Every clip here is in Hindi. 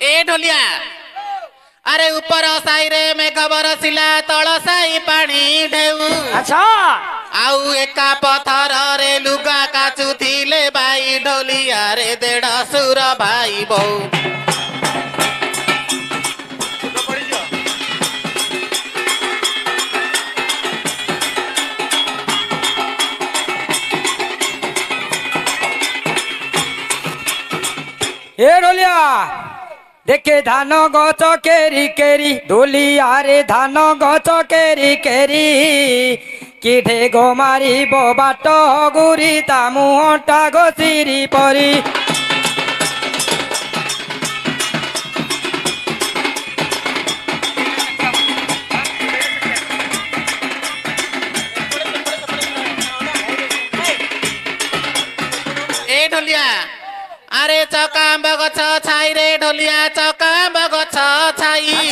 ए ढोलिया अरे ऊपर साई रे मेघ बरसिला तल साई पानी ढेउ अच्छा आउ एका पथर रे लुगा काचु थिले भाई ढोलिया रे देढ़ सुर भाई बहु ए ढोलिया देखे धान गच केरी केरी ढोलिया रे धान गच केरी केरी किठे गो मारी बाट गुरी ता मुहटा घोषिरी परी ए ढोलिया अरे चकाम्ब गछ छाई रे ढोलिया चकाम्ब गछ छाई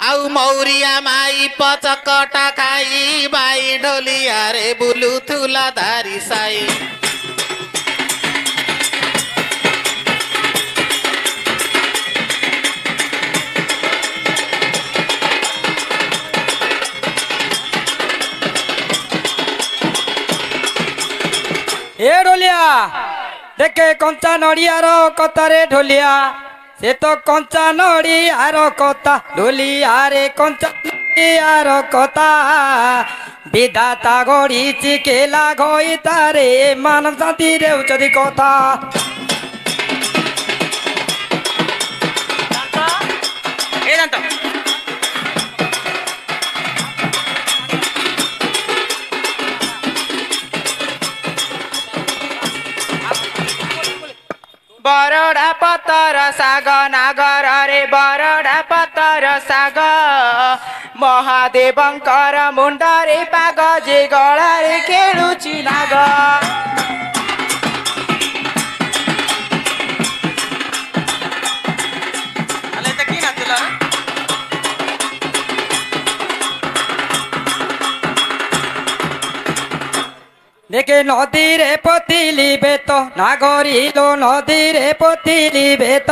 आउ मौरिया माई पचकटा खाई बाई ढोलिया रे बुलु थुला धारी साई ए ढोलिया देखे कंचा नड़ियार कतारे ढोलिया से तो कंचा नड़ियार कता ढोलिया रे कंचा नड़ियार कता विधाता गढ़ी चिकेला घई तारे मानव जाति रे उचरी कथा बरडा पतर साग नागर रे बरडा पतर साग महादेवंकर मुंडरे पाग जे गळारे खेलुची नाग देखे नदी रे पतिली बेत नागरिलो नदी रे पतिली बेत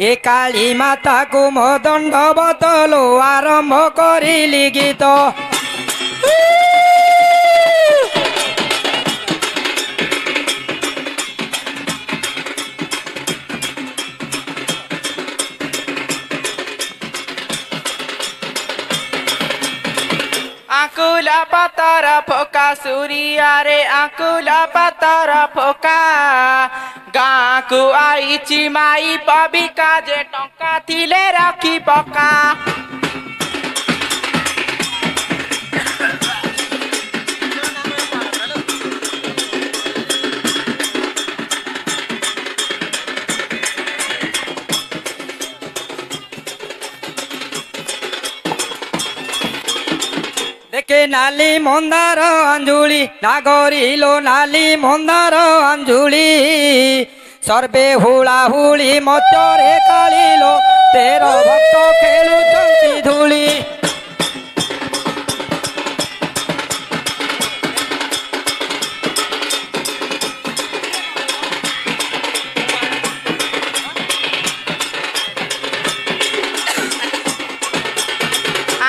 ए काली माता को मदंड बतलो आरंभ करिली गीत आकुला पतर फोका सूर्या रे आकुला पतर फोका गाँ को आई चिमाई पबिका जे टंका थिले रखी पका देखे नाली मंदार अंजुली नागरिलो नाली मंदार अंजुली सर्वे हुला हुली मचरे कालिलो तेर भक्त खेलुचंती धूली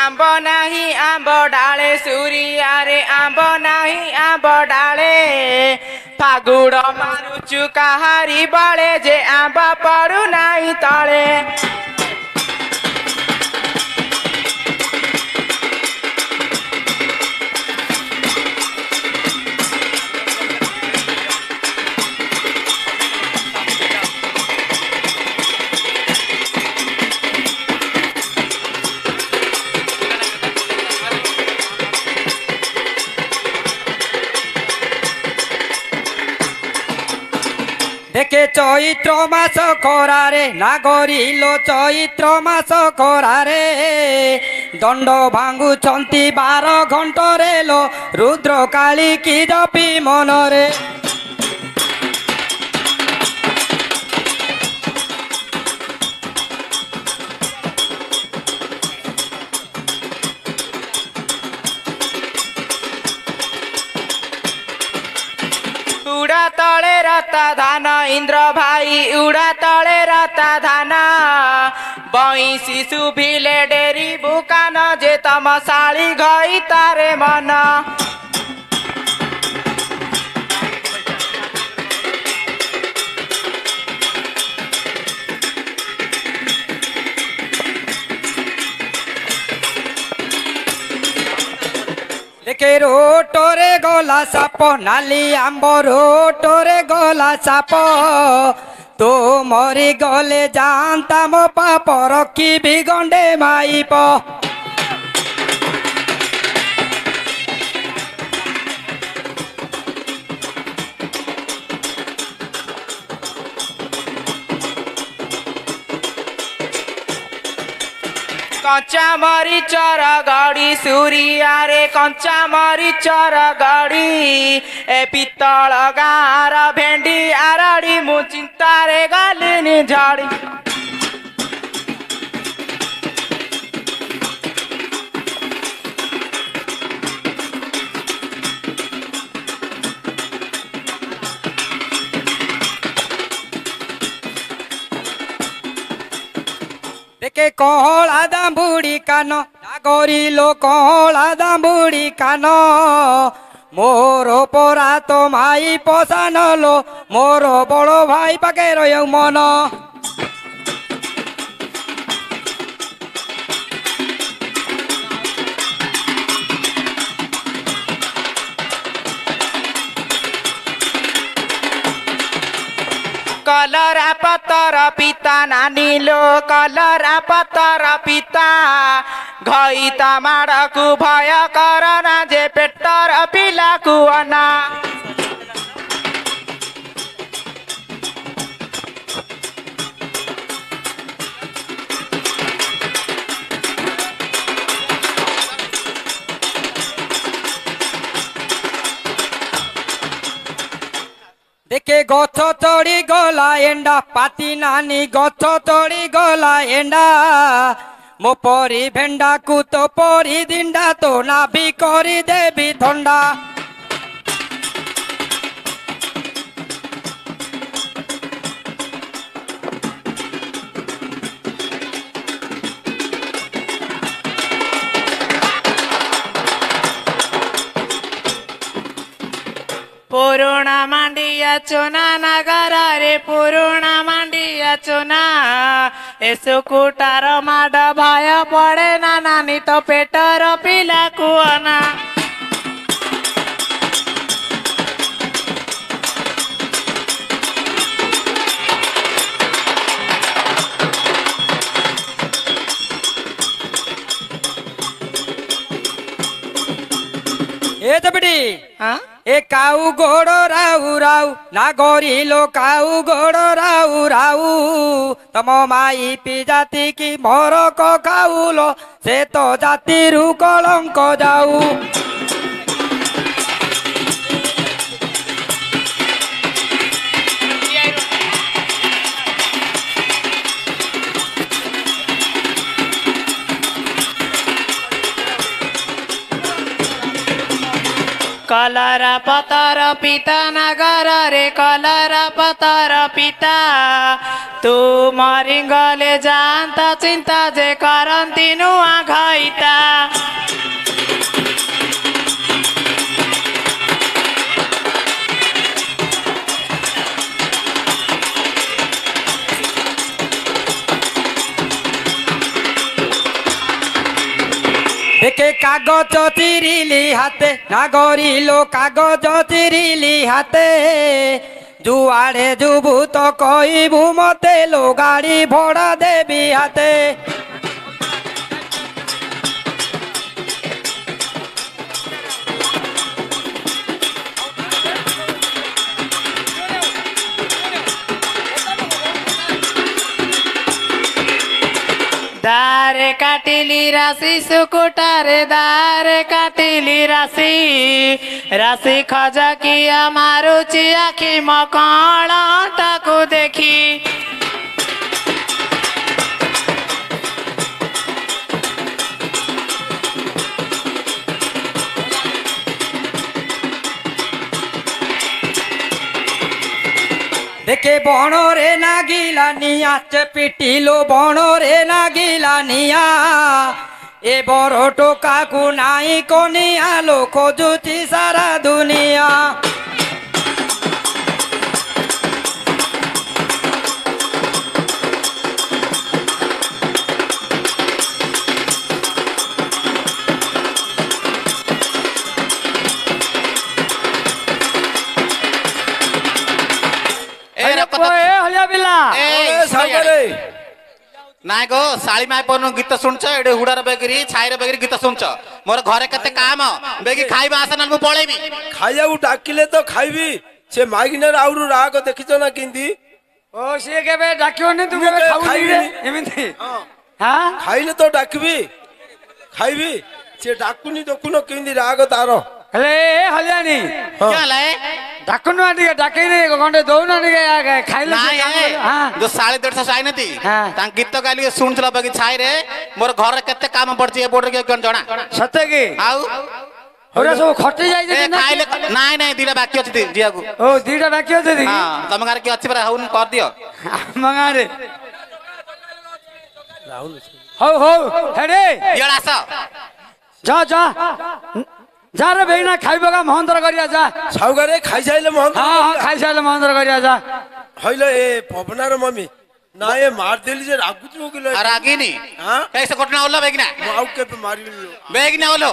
आंब नाही आंब डाले सूर्या रे आंब नाही आंब डाले फागुड़ मारुचु काहारी बळे जे आंब पड़ू नाही तळे देखे चैत्र मास खरारे नागरिलो चैत्र मास खरारे दंड भांगुचंती 12 घंटरे लो रुद्र काली की जपी मनरे उड़ा तले रता धान इंद्र भाई उड़ा तले रता ଧାନ ବଇଁଶୀ ଶୁଭିଲେ ଡେରି ବୁକାନ ଯେ ତମ ଶାଳି ଘଇ ତାରେ ମନ দেখে রোটরে গলা সাপ নালি আম্ব রোটরে গলা সাপ তো মরি গলে জানতাম পাপ রখিবি গন্ডে মাইপ कच्चा मरीचर गड़ी सूरियारे कच्चा मरीचर गड़ी ए पितल गार भेंडी आरड़ी मु चिंतारे गलिनी झड़ी দেখে কহলা দাম্বুড়ি কান নাগরিল কহলা দাম্বুড়ি কান মোর পরা তো মাই পসানলো মোর বড় ভাই পাকে রয় মন कलरा पतर पिता नानी लो कलरा पतर पिता घई तमाड़कु भय करना जे पेटर पिलाकु अना দেখে গছ চড়ি গলা এন্ডা পাতি নানি গছ চড়ি গলা এন্ডা মো পরি ভেন্ডা কুত পরি দিন্ডা তো নাভি করি দেবি থন্ডা पुरुणा मांडिया चुना नगर रे पुरुणा मांडिया चुना एसुकुटार माड भय पड़े ना नानी तो पेटर पिला कुअना এ তবডি हाँ a cow গোড় Rao Rao নাগরিল cow গোড় Rao Rao তম মাই পি জাতি কি মর কাউল সে তো জাতিরু কলঙ্ক যাও कलरा पतर पिता नगर रे कलरा पतर पिता तू मरी गले जानता चिंता जे करंती नुआ घईता দেখে কাগজ চিরিলি হাতে নাগরিল কাগজ চিরিলি হাতে যুয়াড়ে যুবু তো কইবু মতে লো গাড়ি ভড়া দেবি হাতে दारे काटिली राशि सुकुटारे दारे काटिली राशि राशि खजकिया मारुची आखि मकड़टाकु देखी দেখে বনরে নাগিলা নিয়া পিটিলো বনরে নাগিলা নিয়া এ বড় টোকাকু নাই কনিয়া লো খোঁজুছি সারা দুনিয়া হলিয়া বিলা ନାଇଁ ଗୋ ଶାଳି ମାଇ ପନ ଗୀତ ଶୁଣୁଛ ଏଠି ହୁଡାର ବେଗିରି ଛାଇର ବେଗିରି ଗୀତ ଶୁଣୁଛ ମୋର ଘରେ କେତେ କାମ ବେଗି ଖାଇବା ଆସ ନା ମୁଁ ପଳେଇବି ଖାଇବାକୁ ଡାକିଲେ ତ ଖାଇବି ସେ ମାଇକିନାର ଆଉରୁ ରାଗ ଦେଖିଛ ନା କେନ୍ତି ଓ ସିଏ କେବେ ଡାକିବନି ତୁ କେବେ ଖାଉନି ଏମିତି ହଁ ଖାଇଲେ ତ ଡାକିବି ଖାଇବି ସେ ଡାକୁନି ଦେଖୁନ କେନ୍ତି ରାଗ ତାର ହେଲେ ହଲିଆନି क्या ला ଡାକୁନୁ ଟିକେ ଡାକେଇନି ଗଣ୍ଡେ ଦଉନ ଟିକେ ଖାଇଲେ जो साढ़े 150 साई नती तांग गीत गाली सुनथला बाकी छाई रे मोर घर रे केते काम पड़ची ए बोर्ड के कोन जणा सते की आउ ओरा सब खटी जाई ए खाइले नाइ नाइ दिला बाकी अछि दियागु ओ दीटा बाकी अछि दी हां तम घर के अछि पर हउन कर दियो मंगारे राहुल हो हेडे यडा स जा जा जा रे बेना खाइबगा महंतर करिया जा साउगारे खाइ साइले महंतर हां खाइ साइले महंतर करिया जा हइले ए पवनार मम्मी ना ये मार देली जे रागु छु किलो रागिनी हां कैसे घटना होला बेगिना माउ के मारी बेगिना होलो